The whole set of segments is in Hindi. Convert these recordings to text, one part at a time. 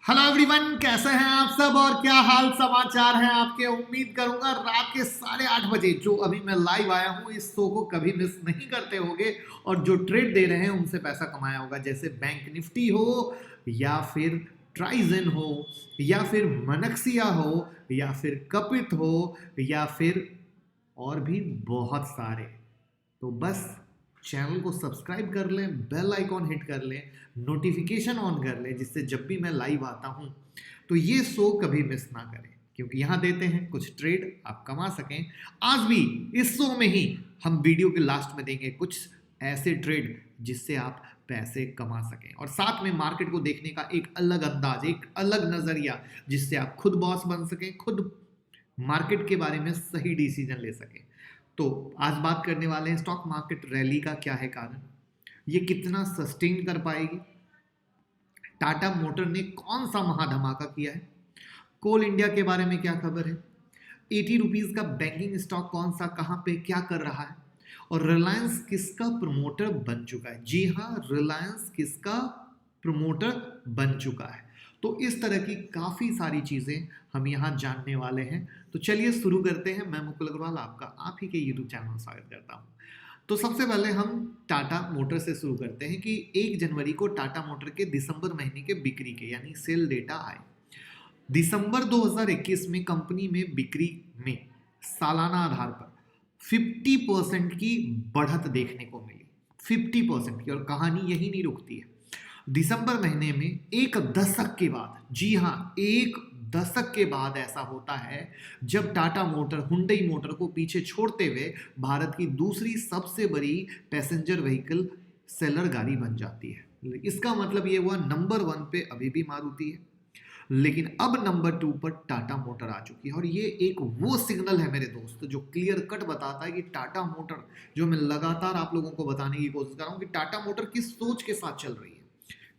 हेलो एवरीवन, कैसे हैं आप सब और क्या हाल समाचार हैं आपके। उम्मीद करूंगा रात के 8:30 बजे जो अभी मैं लाइव आया हूं इस शो को कभी मिस नहीं करते होगे और जो ट्रेड दे रहे हैं उनसे पैसा कमाया होगा, जैसे बैंक निफ्टी हो या फिर ट्राइजन हो या फिर मनक्सिया हो या फिर कपित हो या फिर और भी बहुत सारे। तो बस चैनल को सब्सक्राइब कर लें, बेल आइकॉन हिट कर लें, नोटिफिकेशन ऑन कर लें, जिससे जब भी मैं लाइव आता हूं तो ये शो कभी मिस ना करें, क्योंकि यहां देते हैं कुछ ट्रेड आप कमा सकें। आज भी इस शो में ही हम वीडियो के लास्ट में देंगे कुछ ऐसे ट्रेड जिससे आप पैसे कमा सकें और साथ में मार्केट को देखने का एक अलग अंदाज, एक अलग नजरिया, जिससे आप खुद बॉस बन सकें, खुद मार्केट के बारे में सही डिसीजन ले सकें। तो आज बात करने वाले हैं स्टॉक मार्केट रैली का क्या है कारण, ये कितना सस्टेन कर पाएगी, टाटा मोटर ने कौन सा महाधमाका किया है, कोल इंडिया के बारे में क्या खबर है, 80 रुपीज का बैंकिंग स्टॉक कौन सा कहां पे क्या कर रहा है, और रिलायंस किसका प्रमोटर बन चुका है। जी हाँ, रिलायंस किसका प्रमोटर बन चुका है। तो इस तरह की काफ़ी सारी चीज़ें हम यहाँ जानने वाले हैं। तो चलिए शुरू करते हैं। मैं मुकुल अग्रवाल आपका आप ही के यूट्यूब चैनल में स्वागत करता हूँ। तो सबसे पहले हम टाटा मोटर से शुरू करते हैं कि 1 जनवरी को टाटा मोटर के दिसंबर महीने के बिक्री के यानी सेल डेटा आए। दिसंबर 2021 में कंपनी में बिक्री में सालाना आधार पर 50% की बढ़त देखने को मिली, 50% की। और कहानी यही नहीं रुकती है। दिसंबर महीने में एक दशक के बाद, जी हाँ, एक दशक के बाद ऐसा होता है जब टाटा मोटर हुंडई मोटर को पीछे छोड़ते हुए भारत की दूसरी सबसे बड़ी पैसेंजर व्हीकल सेलर गाड़ी बन जाती है। इसका मतलब ये हुआ नंबर 1 पे अभी भी मारुति है, लेकिन अब नंबर 2 पर टाटा मोटर आ चुकी है। और ये एक वो सिग्नल है मेरे दोस्त जो क्लियर कट बताता है कि टाटा मोटर, जो मैं लगातार आप लोगों को बताने की कोशिश कर रहा हूं कि टाटा मोटर किस सोच के साथ चल रही है,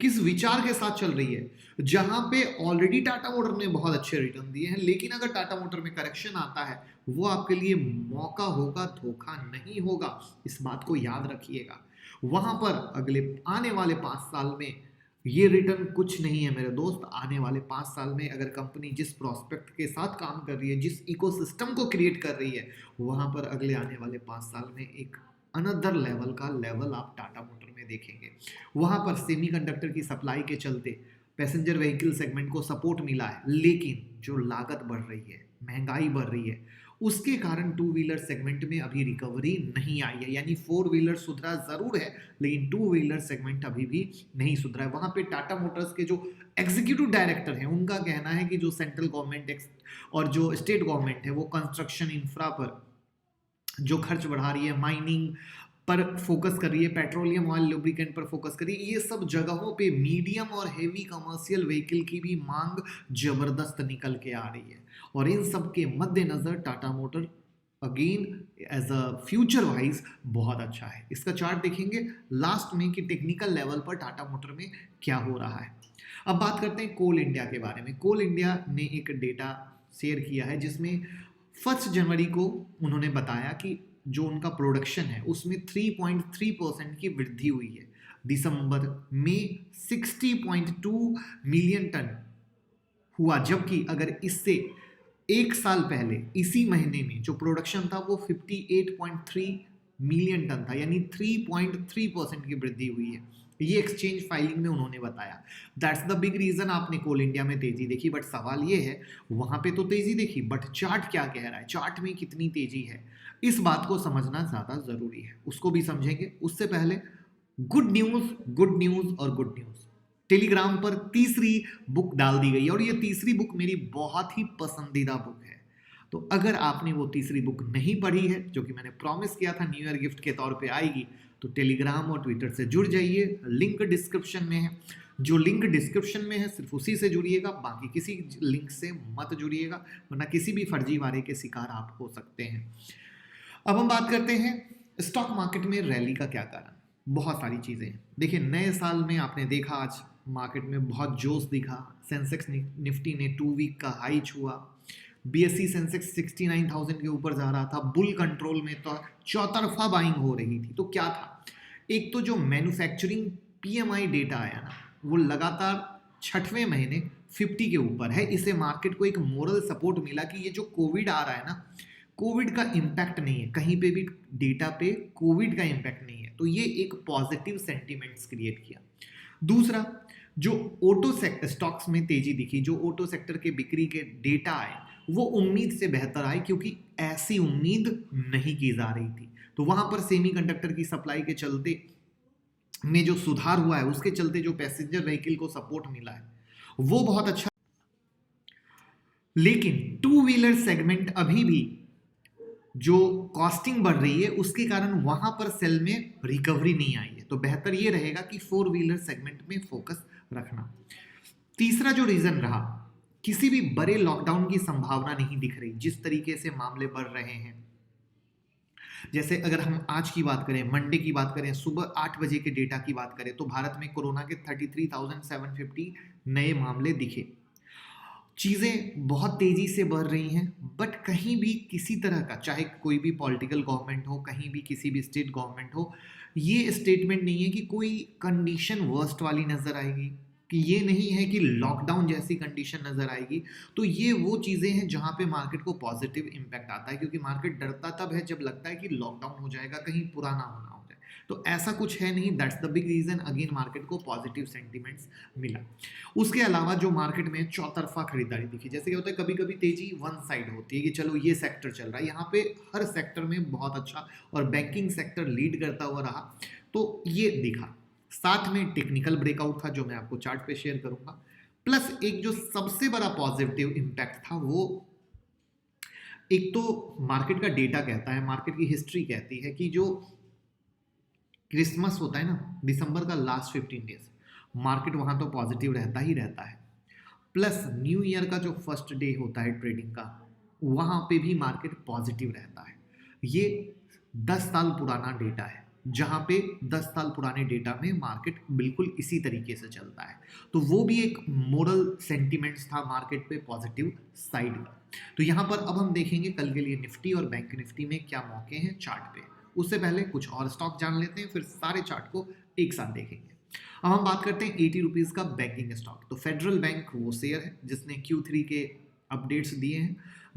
किस विचार के साथ चल रही है। जहां पे ऑलरेडी टाटा मोटर ने बहुत अच्छे रिटर्न दिए हैं, लेकिन अगर टाटा मोटर में करेक्शन आता है वो आपके लिए मौका होगा, धोखा नहीं होगा। इस बात को याद रखिएगा। वहां पर अगले आने वाले 5 साल में ये रिटर्न कुछ नहीं है मेरे दोस्त। आने वाले 5 साल में अगर कंपनी जिस प्रोस्पेक्ट के साथ काम कर रही है, जिस इकोसिस्टम को क्रिएट कर रही है, वहां पर अगले आने वाले 5 साल में एक अनदर लेवल का लेवल आप टाटा मोटर में देखेंगे। वहां पर सेमीकंडक्टर की सप्लाई के चलते पैसेंजर व्हीकल सेगमेंट को सपोर्ट मिला है, लेकिन जो लागत बढ़ रही है, महंगाई बढ़ रही है, उसके कारण 2 व्हीलर सेगमेंट में अभी रिकवरी नहीं आई है। यानी 4 व्हीलर सुधरा जरूर है, लेकिन 2 व्हीलर सेगमेंट अभी भी नहीं सुधरा है। वहां पे टाटा मोटर्स के जो एग्जीक्यूटिव डायरेक्टर हैं उनका कहना है कि जो सेंट्रल गवर्नमेंट और जो स्टेट गवर्नमेंट है वो कंस्ट्रक्शन इंफ्रा पर जो खर्च बढ़ा रही है, माइनिंग पर फोकस कर रही है, पेट्रोलियम ऑयल लुब्रिकेंट पर फोकस कर रही है, ये सब जगहों पे मीडियम और हेवी कमर्शियल व्हीकल की भी मांग जबरदस्त निकल के आ रही है। और इन सब के मद्देनजर Tata Motor again as a future wise बहुत अच्छा है। इसका चार्ट देखेंगे लास्ट में कि टेक्निकल लेवल पर टाटा मोटर में क्या हो रहा है। अब बात करते हैं कोल इंडिया के बारे में। कोल इंडिया ने एक डेटा शेयर किया है जिसमें 1 जनवरी को उन्होंने बताया कि जो उनका प्रोडक्शन है उसमें 3.3% की वृद्धि हुई है। दिसंबर में 60.2 मिलियन टन हुआ, जबकि अगर इससे एक साल पहले इसी महीने में जो प्रोडक्शन था वो 58.3 मिलियन टन था, यानी 3.3% की वृद्धि हुई है। ये एक्सचेंज फाइलिंग में उन्होंने बताया। दैट्स द बिग रीजन आपने कोल इंडिया में तेजी देखी। बट सवाल ये है, वहां पे तो तेजी देखी, बट चार्ट क्या कह रहा है, चार्ट में कितनी तेजी है, इस बात को समझना ज्यादा जरूरी है। उसको भी समझेंगे। उससे पहले गुड न्यूज, गुड न्यूज और गुड न्यूज। टेलीग्राम पर तीसरी बुक डाल दी गई है और ये तीसरी बुक मेरी बहुत ही पसंदीदा बुक है। तो अगर आपने वो तीसरी बुक नहीं पढ़ी है, जो कि मैंने प्रॉमिस किया था न्यू ईयर गिफ्ट के तौर पे आएगी, तो टेलीग्राम और ट्विटर से जुड़ जाइए। लिंक डिस्क्रिप्शन में है। जो लिंक डिस्क्रिप्शन में है सिर्फ उसी से जुड़िएगा, बाकी किसी लिंक से मत जुड़िएगा, वरना किसी भी फर्जीवाड़े के शिकार आप हो सकते हैं। अब हम बात करते हैं स्टॉक मार्केट में रैली का क्या कारण। बहुत सारी चीज़ें देखिए, नए साल में आपने देखा आज मार्केट में बहुत जोश दिखा। सेंसेक्स निफ्टी ने 2 वीक का हाई छुआ। बीएसई सेंसेक्स 69,000 के ऊपर जा रहा था। बुल कंट्रोल में तो चौतरफा बाइंग हो रही थी। तो क्या था, एक तो जो मैन्युफैक्चरिंग पीएमआई डेटा आया ना, वो लगातार छठवें महीने 50 के ऊपर है। इससे मार्केट को एक मोरल सपोर्ट मिला कि ये जो कोविड आ रहा है ना, कोविड का इम्पैक्ट नहीं है, कहीं पे भी डेटा पे कोविड का इम्पैक्ट नहीं है। तो ये एक पॉजिटिव सेंटिमेंट्स क्रिएट किया। दूसरा, जो ऑटो सेक्टर स्टॉक्स में तेजी दिखी, जो ऑटो सेक्टर के बिक्री के डेटा आए वो उम्मीद से बेहतर आए, क्योंकि ऐसी उम्मीद नहीं की जा रही थी। तो वहां पर सेमीकंडक्टर की सप्लाई के चलते में जो सुधार हुआ है, उसके चलते जो पैसेंजर व्हीकल को सपोर्ट मिला है वो बहुत अच्छा। लेकिन टू व्हीलर सेगमेंट अभी भी जो कॉस्टिंग बढ़ रही है उसके कारण वहां पर सेल में रिकवरी नहीं आई है। तो बेहतर ये रहेगा कि फोर व्हीलर सेगमेंट में फोकस रखना। तीसरा जो रीजन रहा, किसी भी बड़े लॉकडाउन की संभावना नहीं दिख रही जिस तरीके से मामले बढ़ रहे हैं। जैसे अगर हम आज की बात करें, मंडे की बात करें, सुबह 8 बजे के डेटा की बात करें, तो भारत में कोरोना के 33,750 नए मामले दिखे। चीज़ें बहुत तेज़ी से बढ़ रही हैं, बट कहीं भी किसी तरह का, चाहे कोई भी पॉलिटिकल गवर्नमेंट हो, कहीं भी किसी भी स्टेट गवर्नमेंट हो, ये स्टेटमेंट नहीं है कि कोई कंडीशन वर्स्ट वाली नज़र आएगी, कि ये नहीं है कि लॉकडाउन जैसी कंडीशन नज़र आएगी। तो ये वो चीज़ें हैं जहाँ पे मार्केट को पॉजिटिव इम्पैक्ट आता है, क्योंकि मार्केट डरता तब है जब लगता है कि लॉकडाउन हो जाएगा, कहीं पुराना होना हो जाए। तो ऐसा कुछ है नहीं। That's the big reason again market को पॉजिटिव सेंटिमेंट्स मिला। उसके अलावा जो मार्केट में चौतरफा खरीदारी दिखी, जैसे क्या होता है कभी कभी तेजी वन साइड होती है कि चलो ये सेक्टर चल रहा है, यहाँ पे हर सेक्टर में बहुत अच्छा और बैंकिंग सेक्टर लीड करता हुआ रहा, तो ये दिखा। साथ में टेक्निकल ब्रेकआउट था जो मैं आपको चार्ट पे शेयर करूंगा। प्लस एक जो सबसे बड़ा पॉजिटिव इम्पैक्ट था वो, एक तो मार्केट का डेटा कहता है, मार्केट की हिस्ट्री कहती है कि जो क्रिसमस होता है ना, दिसंबर का लास्ट 15 डेज, मार्केट वहां तो पॉजिटिव रहता ही रहता है। प्लस न्यू ईयर का जो फर्स्ट डे होता है ट्रेडिंग का, वहां पे भी मार्केट पॉजिटिव रहता है। ये 10 साल पुराना डेटा है, जहां पे 10 साल पुराने डेटा में मार्केट बिल्कुल इसी तरीके से चलता है। तो वो भी एक मोरल सेंटिमेंट्स था मार्केट पे पॉजिटिव साइड का। तो यहां पर अब हम देखेंगे कल के लिए निफ्टी और बैंक निफ्टी में क्या मौके हैं चार्ट पे। उससे पहले कुछ और स्टॉक जान लेते हैं, फिर सारे चार्ट को एक साथ देखेंगे। अब हम बात करते हैं 80 रुपीज़ का बैंकिंग स्टॉक। तो फेडरल बैंक वो शेयर है जिसने Q3 के अपडेट्स दिए हैं,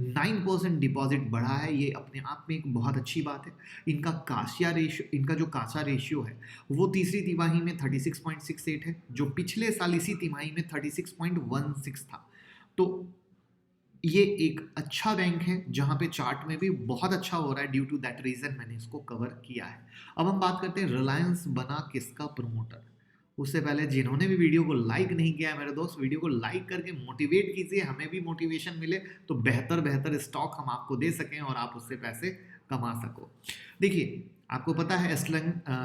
9% डिपॉजिट बढ़ा है, ये अपने आप में एक बहुत अच्छी बात है। इनका जो कासा रेशियो है वो तीसरी तिमाही में 36.68 है, जो पिछले साल इसी तिमाही में 36.16 था। तो ये एक अच्छा बैंक है जहां पे चार्ट में भी बहुत अच्छा हो रहा है। ड्यू टू दैट रीजन मैंने इसको कवर किया है। अब हम बात करते हैं रिलायंस बना किसका प्रमोटर। उससे पहले जिन्होंने भी वीडियो को लाइक नहीं किया है मेरे दोस्त, वीडियो को लाइक करके मोटिवेट कीजिए, हमें भी मोटिवेशन मिले तो बेहतर स्टॉक हम आपको दे सकें और आप उससे पैसे कमा सको। देखिए आपको पता है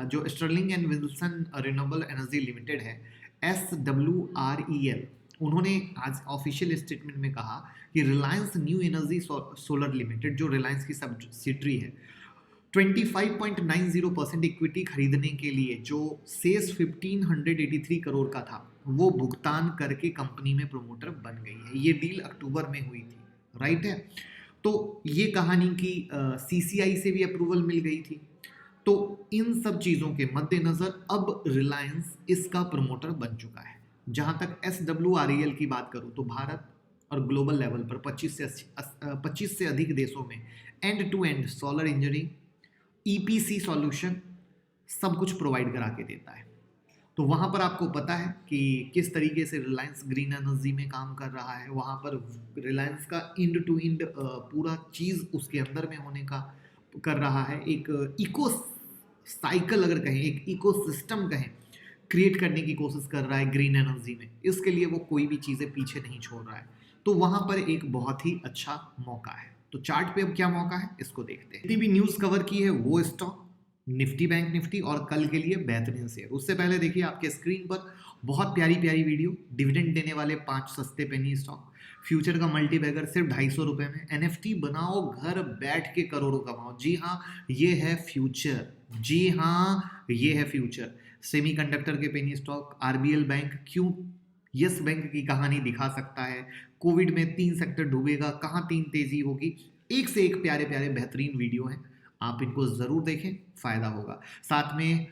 जो Sterling and Wilson Renewable Energy Limited है, SWREL, उन्होंने आज ऑफिशियल स्टेटमेंट में कहा कि Reliance New Energy Solar Limited, जो रिलायंस की सब्सिडरी है, 25.90% इक्विटी खरीदने के लिए जो शेष 1583 करोड़ का था वो भुगतान करके कंपनी में प्रमोटर बन गई है। ये डील अक्टूबर में हुई थी, राइट है। तो ये कहानी की CCI से भी अप्रूवल मिल गई थी। तो इन सब चीज़ों के मद्देनज़र अब रिलायंस इसका प्रमोटर बन चुका है। जहां तक SWREL की बात करूं तो भारत और ग्लोबल लेवल पर 25 से अधिक देशों में end to end solar engineering, EPC solution सब कुछ प्रोवाइड करा के देता है। तो वहाँ पर आपको पता है कि किस तरीके से रिलायंस ग्रीन एनर्जी में काम कर रहा है। वहाँ पर रिलायंस का इंड टू इंड पूरा चीज़ उसके अंदर में होने का कर रहा है। एक इको साइकिल अगर कहें, एक इको सिस्टम कहें, क्रिएट करने की कोशिश कर रहा है ग्रीन एनर्जी में। इसके लिए वो कोई भी चीज़ें पीछे नहीं छोड़ रहा है। तो वहाँ पर एक बहुत ही अच्छा मौका है। तो चार्ट पे अब क्या मौका है इसको देखते हैं। जितनी भी न्यूज़ कवर की है वो स्टॉक, निफ्टी, बैंक निफ्टी और कल के लिए बेहतरीन शेयर। उससे पहले देखिए आपके स्क्रीन पर बहुत प्यारी वीडियो, डिविडेंड देने वाले 5 सस्ते पेनी स्टॉक, फ्यूचर का मल्टी बैगर सिर्फ 250 रुपये में। NFT बनाओ, घर बैठ के करोड़ों कमाओ। जी हाँ, ये है फ्यूचर। जी हाँ, ये है फ्यूचर। सेमीकंडक्टर के पेनी स्टॉक, RBL बैंक क्यों यस बैंक की कहानी दिखा सकता है। कोविड में 3 सेक्टर डूबेगा, कहाँ 3 तेजी होगी। एक से एक प्यारे बेहतरीन वीडियो हैं, आप इनको ज़रूर देखें, फ़ायदा होगा। साथ में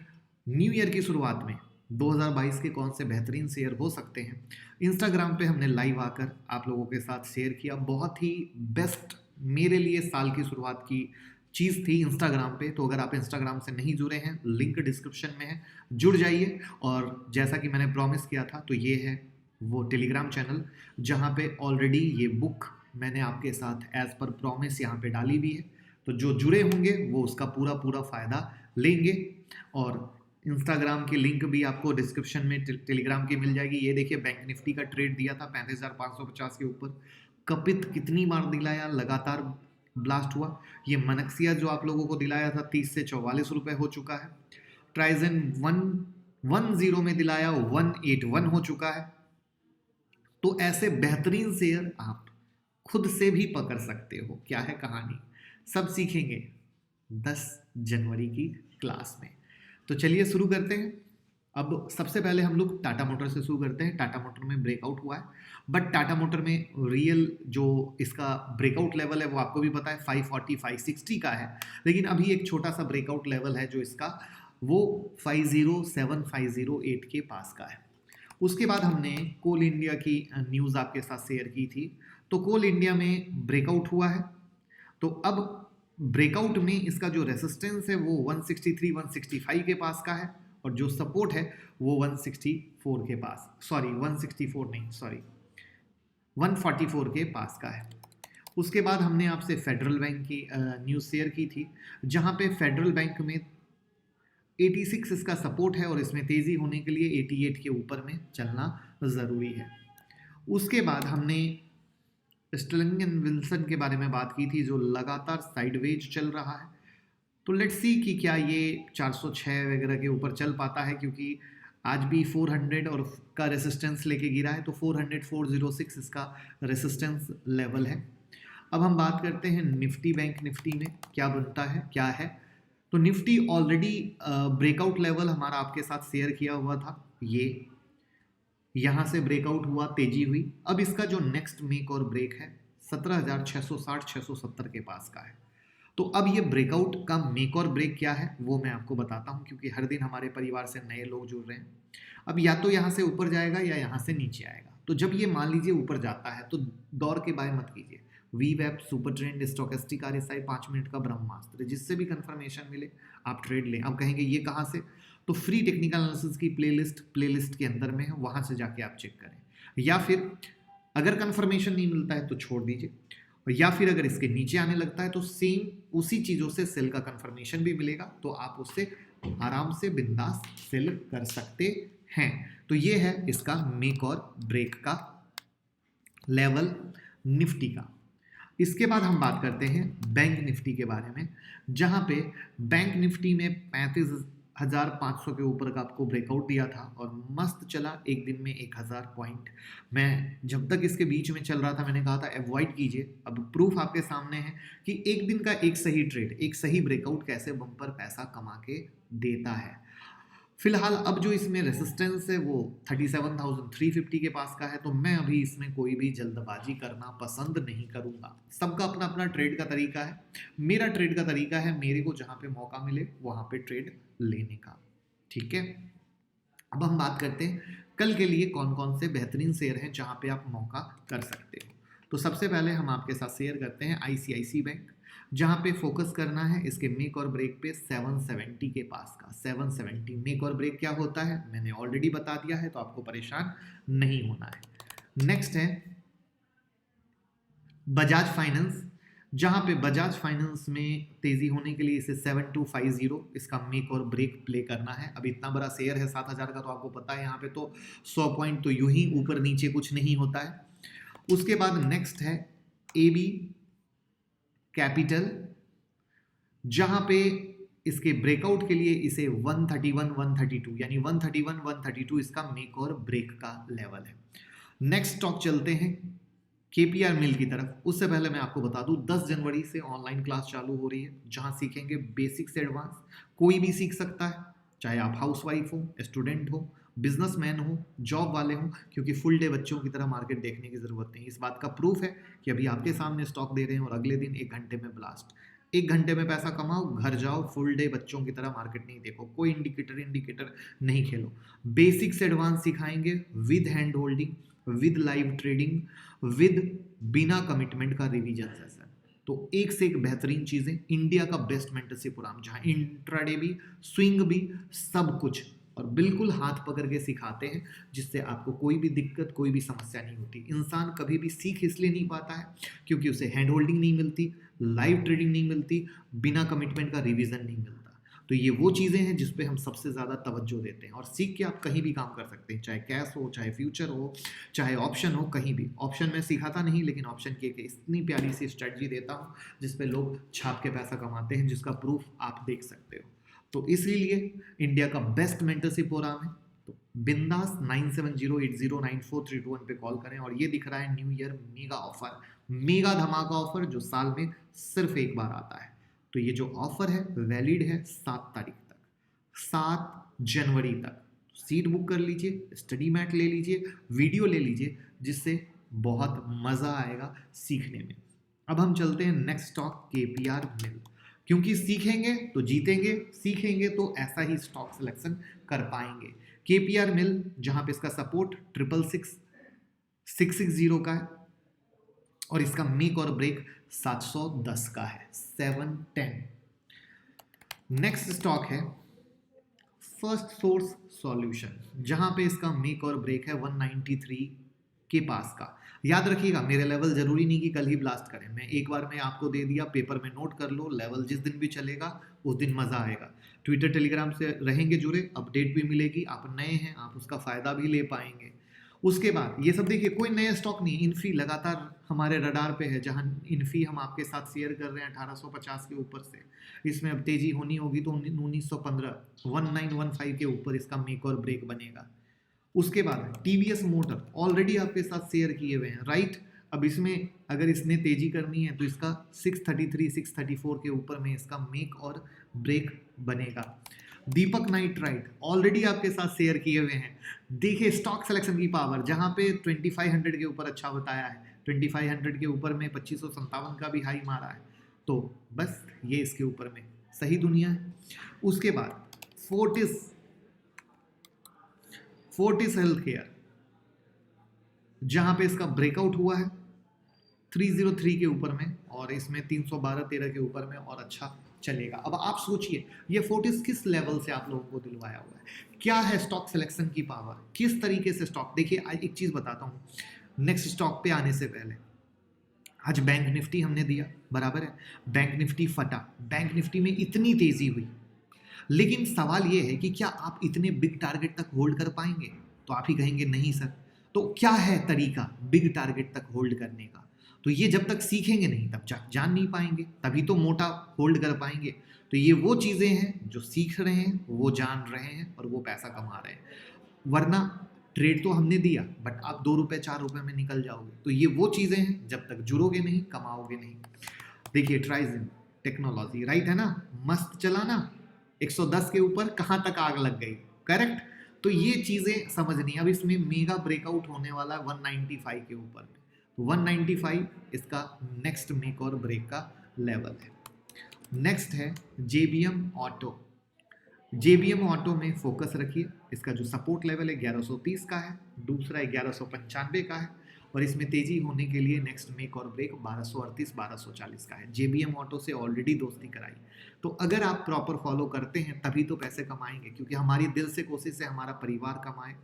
न्यू ईयर की शुरुआत में 2022 के कौन से बेहतरीन शेयर हो सकते हैं। इंस्टाग्राम पे हमने लाइव आकर आप लोगों के साथ शेयर किया, बहुत ही बेस्ट मेरे लिए साल की शुरुआत की चीज़ थी इंस्टाग्राम पे। तो अगर आप इंस्टाग्राम से नहीं जुड़े हैं, लिंक डिस्क्रिप्शन में है, जुड़ जाइए। और जैसा कि मैंने प्रॉमिस किया था, तो ये है वो टेलीग्राम चैनल जहाँ पे ऑलरेडी ये बुक मैंने आपके साथ एज पर प्रॉमिस यहाँ पे डाली हुई है। तो जो जुड़े होंगे वो उसका पूरा पूरा फ़ायदा लेंगे। और इंस्टाग्राम की लिंक भी आपको डिस्क्रिप्शन में टेलीग्राम की मिल जाएगी। ये देखिए, बैंक निफ्टी का ट्रेड दिया था 35,550 के ऊपर। कपित कितनी बार दिलाया, लगातार ब्लास्ट हुआ। ये मनक्सिया जो आप लोगों को दिलाया था 30 से 44 रुपए हो चुका है। ट्राइजन 110 में दिलाया 181 हो चुका है। तो ऐसे बेहतरीन शेयर आप खुद से भी पकड़ सकते हो। क्या है कहानी, सब सीखेंगे 10 जनवरी की क्लास में। तो चलिए शुरू करते हैं। अब सबसे पहले हम लोग टाटा मोटर से शुरू करते हैं। टाटा मोटर में ब्रेकआउट हुआ है, बट टाटा मोटर में रियल जो इसका ब्रेकआउट लेवल है वो आपको भी पता है 540 560 का है। लेकिन अभी एक छोटा सा ब्रेकआउट लेवल है जो इसका, वो 507 508 के पास का है। उसके बाद हमने कोल इंडिया की न्यूज़ आपके साथ शेयर की थी। तो कोल इंडिया में ब्रेकआउट हुआ है। तो अब ब्रेकआउट में इसका जो रेसिस्टेंस है वो 163 165 के पास का है, और जो सपोर्ट है वो 164 के पास, 164 नहीं, 144 के पास का है। उसके बाद हमने आपसे फेडरल बैंक की न्यूज़ शेयर की थी, जहां पे फेडरल बैंक में 86 इसका सपोर्ट है और इसमें तेज़ी होने के लिए 88 के ऊपर में चलना ज़रूरी है। उसके बाद हमने स्टर्लिंग एंड विल्सन के बारे में बात की थी, जो लगातार साइडवेज चल रहा है। तो लेट्स सी कि क्या ये 406 वगैरह के ऊपर चल पाता है, क्योंकि आज भी 400 और का रेसिस्टेंस लेके गिरा है। तो 400 406 इसका रेसिस्टेंस लेवल है। अब हम बात करते हैं निफ्टी, बैंक निफ्टी में क्या बनता है, क्या है। तो निफ्टी ऑलरेडी ब्रेकआउट लेवल हमारा आपके साथ शेयर किया हुआ था। ये यहाँ से ब्रेकआउट हुआ, तेजी हुई। अब इसका जो नेक्स्ट मेक और ब्रेक है 17,660 670 के पास का है। तो अब ये ब्रेकआउट का मेक और ब्रेक क्या है वो मैं आपको बताता हूँ, क्योंकि हर दिन हमारे परिवार से नए लोग जुड़ रहे हैं। अब या तो यहाँ से ऊपर जाएगा या यहाँ से नीचे आएगा। तो जब ये मान लीजिए ऊपर जाता है तो दौड़ के बाय मत कीजिए। वीवैप, super trend, stochastic RSI, 5 minute का ब्रह्मास्त्र, जिससे भी कंफर्मेशन मिले आप ट्रेड लें। अब कहेंगे ये कहाँ से, तो फ्री टेक्निकल एनालिसिस की प्लेलिस्ट के अंदर में है, वहाँ से जाके आप चेक करें। या फिर अगर कंफर्मेशन नहीं मिलता है तो छोड़ दीजिए, या फिर अगर इसके नीचे आने लगता है तो सेम उसी चीज़ों से सेल का कंफर्मेशन भी मिलेगा, तो आप उससे आराम से बिंदास सेल कर सकते हैं। तो ये है इसका मेक और ब्रेक का लेवल निफ्टी का। इसके बाद हम बात करते हैं बैंक निफ्टी के बारे में, जहां पे बैंक निफ्टी में 35,500 के ऊपर का आपको ब्रेकआउट दिया था और मस्त चला एक दिन में 1,000 पॉइंट। मैं जब तक इसके बीच में चल रहा था मैंने कहा था अवॉइड कीजिए। अब प्रूफ आपके सामने है कि एक दिन का एक सही ट्रेड, एक सही ब्रेकआउट कैसे बम्पर पैसा कमा के देता है। फिलहाल अब जो इसमें रेसिस्टेंस है वो 37,350 के पास का है। तो मैं अभी इसमें कोई भी जल्दबाजी करना पसंद नहीं करूंगा। सबका अपना अपना ट्रेड का तरीका है। मेरा ट्रेड का तरीका है मेरे को जहां पे मौका मिले वहां पे ट्रेड लेने का, ठीक है। अब हम बात करते हैं कल के लिए कौन कौन से बेहतरीन शेयर हैं जहां पे आप मौका कर सकते हो। तो सबसे पहले हम आपके साथ शेयर करते हैं ICICI बैंक, जहां पे फोकस करना है इसके मेक और ब्रेक पे 770 के पास का। 770 मेक और ब्रेक क्या होता है मैंने ऑलरेडी बता दिया है, तो आपको परेशान नहीं होना है। नेक्स्ट है बजाज फाइनेंस, जहां पे बजाज फाइनेंस में तेजी होने के लिए इसे 7250 इसका मेक और ब्रेक प्ले करना है। अब इतना बड़ा शेयर है 7,000 का, तो आपको पता है यहाँ पे तो 100 पॉइंट तो यूं ही ऊपर नीचे कुछ नहीं होता है। उसके बाद नेक्स्ट है AB कैपिटल, जहां पे इसके ब्रेकआउट के लिए इसे 131 132 यानी 131 132 इसका मेक और ब्रेक का लेवल है। नेक्स्ट स्टॉक चलते हैं KPR मिल की तरफ। उससे पहले मैं आपको बता दूं 10 जनवरी से ऑनलाइन क्लास चालू हो रही है, जहां सीखेंगे बेसिक से एडवांस। कोई भी सीख सकता है, चाहे आप हाउसवाइफ हो, स्टूडेंट हो, बिजनेसमैन हो, जॉब वाले हो, क्योंकि फुल डे बच्चों की तरह मार्केट देखने की जरूरत नहीं। इस बात का प्रूफ है कि अभी आपके सामने स्टॉक दे रहे हैं और अगले दिन 1 घंटे में ब्लास्ट। 1 घंटे में पैसा कमाओ, घर जाओ, फुल डे बच्चों की तरह मार्केट नहीं देखो, कोई इंडिकेटर नहीं खेलो। बेसिक से एडवांस सिखाएंगे with hand holding, with live trading, with बिना कमिटमेंट का रिवीजन सेशन। तो एक से एक बेहतरीन चीजें, इंडिया का बेस्ट मेंटरशिप प्रोग्राम जहां इंट्राडे भी, स्विंग भी, सब कुछ, और बिल्कुल हाथ पकड़ के सिखाते हैं, जिससे आपको कोई भी दिक्कत, कोई भी समस्या नहीं होती। इंसान कभी भी सीख इसलिए नहीं पाता है क्योंकि उसे हैंड होल्डिंग नहीं मिलती, लाइव ट्रेडिंग नहीं मिलती, बिना कमिटमेंट का रिवीजन नहीं मिलता। तो ये वो चीज़ें हैं जिस पे हम सबसे ज़्यादा तवज्जो देते हैं, और सीख के आप कहीं भी काम कर सकते हैं, चाहे कैश हो, चाहे फ्यूचर हो, चाहे ऑप्शन हो, कहीं भी। ऑप्शन में सिखाता नहीं, लेकिन ऑप्शन की एक इतनी प्यारी सी स्ट्रेटजी देता हूँ जिस पे लोग छाप के पैसा कमाते हैं, जिसका प्रूफ आप देख सकते हो। तो इसीलिए इंडिया का बेस्ट मेंटरशिप प्रोग्राम है। तो बिंदास 9708094321 पे कॉल करें। और ये दिख रहा है new year mega offer, mega धमाका ऑफर, जो साल में सिर्फ एक बार आता है। तो ये जो ऑफर है वैलिड है 7 तारीख तक, 7 जनवरी तक। सीट बुक कर लीजिए, स्टडी मैट ले लीजिए, वीडियो ले लीजिए, जिससे बहुत मजा आएगा सीखने में। अब हम चलते हैं नेक्स्ट स्टॉक, केपीआर मिल, क्योंकि सीखेंगे तो जीतेंगे, सीखेंगे तो ऐसा ही स्टॉक सिलेक्शन कर पाएंगे। केपीआर मिल, जहां पे इसका सपोर्ट 666 का है, और इसका मेक और ब्रेक 710 का है, 710। नेक्स्ट स्टॉक है फर्स्ट सोर्स सॉल्यूशन, जहां पे इसका मेक और ब्रेक है 193 के पास का। याद रखिएगा, मेरे लेवल जरूरी नहीं कि कल ही ब्लास्ट करें, मैं एक बार में आपको दे दिया, पेपर में नोट कर लो, लेवल जिस दिन भी चलेगा उस दिन मजा आएगा। ट्विटर टेलीग्राम से रहेंगे जुड़े, अपडेट भी मिलेगी, आप नए हैं आप उसका फायदा भी ले पाएंगे। उसके बाद ये सब देखिए, कोई नया स्टॉक नहीं, इन्फी लगातार हमारे रडार पे है, जहां इन्फी हम आपके साथ शेयर कर रहे हैं 1850 के ऊपर से। इसमें अब तेजी होनी होगी तो 1915 1915 के ऊपर इसका मेक और ब्रेक बनेगा। उसके बाद टीवीएस मोटर ऑलरेडी आपके साथ शेयर किए हुए हैं, राइट। अब इसमें अगर इसने तेजी करनी है तो इसका 633 634 के ऊपर में इसका मेक और ब्रेक बनेगा। दीपक नाइट्राइट ऑलरेडी आपके साथ शेयर किए हुए हैं। देखिए स्टॉक सिलेक्शन की पावर, जहां पे 2500 के ऊपर अच्छा बताया है, 2500 के ऊपर में 2557 का भी हाई मारा है, तो बस ये इसके ऊपर में सही दुनिया है। उसके बाद फोर्टिस हेल्थ केयर, जहां पे इसका ब्रेकआउट हुआ है 303 के ऊपर में, और इसमें 312-13 के ऊपर में और अच्छा चलेगा। अब आप सोचिए ये फोर्टिस किस लेवल से आप लोगों को दिलवाया हुआ है, क्या है स्टॉक सिलेक्शन की पावर, किस तरीके से स्टॉक। देखिए आज एक चीज बताता हूँ, नेक्स्ट स्टॉक पे आने से पहले आज बैंक निफ्टी हमने दिया, बराबर है, बैंक निफ्टी फटा, बैंक निफ्टी में इतनी तेजी हुई, लेकिन सवाल ये है कि क्या आप इतने बिग टारगेट तक होल्ड कर पाएंगे। तो आप ही कहेंगे नहीं सर, तो क्या है तरीका बिग टारगेट तक होल्ड करने का। तो ये जब तक सीखेंगे नहीं तब जान नहीं पाएंगे, तभी तो मोटा होल्ड कर पाएंगे। तो ये वो चीज़ें हैं जो सीख रहे हैं, वो जान रहे हैं और वो पैसा कमा रहे हैं। वरना ट्रेड तो हमने दिया, बट आप 2 रुपये 4 रुपये में निकल जाओगे। तो ये वो चीज़ें हैं, जब तक जुड़ोगे नहीं कमाओगे नहीं। देखिए ट्राइजन टेक्नोलॉजी, राइट है ना, मस्त चला ना, 110 के ऊपर कहाँ तक आग लग गई, करेक्ट। तो ये चीज़ें समझनी। अब इसमें मेगा ब्रेकआउट होने वाला है 195 के ऊपर में, तो 195 इसका नेक्स्ट मेक और ब्रेक का लेवल है। नेक्स्ट है जेबीएम ऑटो। जेबीएम ऑटो में फोकस रखिए, इसका जो सपोर्ट लेवल है 1130 का है, दूसरा 1195 का है, और इसमें तेजी होने के लिए नेक्स्ट मेक और ब्रेक 1238 1240 का है। जेबीएम ऑटो से ऑलरेडी दोस्ती कराई, तो अगर आप प्रॉपर फॉलो करते हैं तभी तो पैसे कमाएंगे, क्योंकि हमारी दिल से कोशिश है हमारा परिवार कमाए,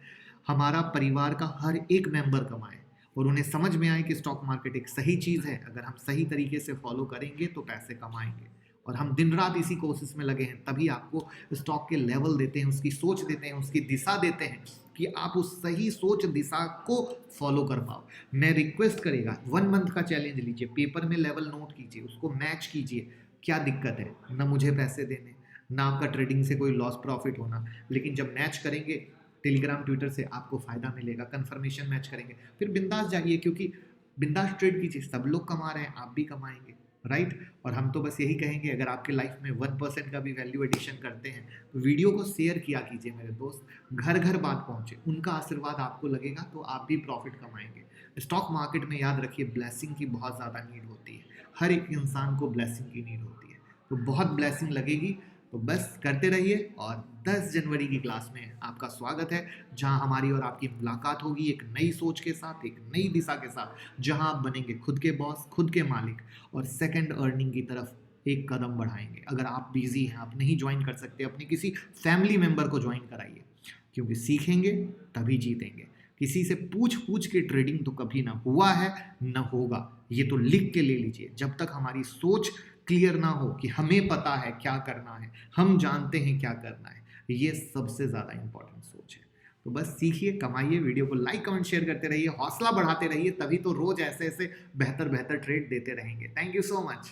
हमारा परिवार का हर एक मेंबर कमाए, और उन्हें समझ में आए कि स्टॉक मार्केट एक सही चीज़ है। अगर हम सही तरीके से फॉलो करेंगे तो पैसे कमाएंगे, और हम दिन रात इसी कोशिश में लगे हैं, तभी आपको स्टॉक के लेवल देते हैं, उसकी सोच देते हैं, उसकी दिशा देते हैं कि आप उस सही सोच दिशा को फॉलो कर पाओ। मैं रिक्वेस्ट करेगा 1 मंथ का चैलेंज लीजिए, पेपर में लेवल नोट कीजिए, उसको मैच कीजिए। क्या दिक्कत है, ना मुझे पैसे देने, ना आपका ट्रेडिंग से कोई लॉस प्रॉफिट होना, लेकिन जब मैच करेंगे टेलीग्राम ट्विटर से आपको फायदा मिलेगा, कंफर्मेशन मैच करेंगे, फिर बिंदास जाइए, क्योंकि बिंदास ट्रेड कीजिए, सब लोग कमा रहे हैं, आप भी कमाएंगे, राइट। और हम तो बस यही कहेंगे, अगर आपके लाइफ में 1% का भी वैल्यू एडिशन करते हैं तो वीडियो को शेयर किया कीजिए मेरे दोस्त, घर घर बात पहुंचे, उनका आशीर्वाद आपको लगेगा तो आप भी प्रॉफिट कमाएंगे। स्टॉक मार्केट में याद रखिए ब्लेसिंग की बहुत ज़्यादा नीड होती है, हर एक इंसान को ब्लेसिंग की नीड होती है। तो बहुत ब्लेसिंग लगेगी। तो बस करते रहिए और 10 जनवरी की क्लास में आपका स्वागत है, जहां हमारी और आपकी मुलाकात होगी एक नई सोच के साथ, एक नई दिशा के साथ, जहां आप बनेंगे खुद के बॉस, खुद के मालिक और सेकंड अर्निंग की तरफ एक कदम बढ़ाएंगे। अगर आप बिजी हैं, आप नहीं ज्वाइन कर सकते, अपने किसी फैमिली मेंबर को ज्वाइन कराइए, क्योंकि सीखेंगे तभी जीतेंगे। किसी से पूछ पूछ के ट्रेडिंग तो कभी ना हुआ है ना होगा, ये तो लिख के ले लीजिए। जब तक हमारी सोच क्लियर ना हो कि हमें पता है क्या करना है, हम जानते हैं क्या करना है, ये सबसे ज़्यादा इंपॉर्टेंट सोच है। तो बस सीखिए, कमाइए, वीडियो को लाइक कमेंट शेयर करते रहिए, हौसला बढ़ाते रहिए, तभी तो रोज ऐसे ऐसे बेहतर बेहतर ट्रेड देते रहेंगे। Thank you so much.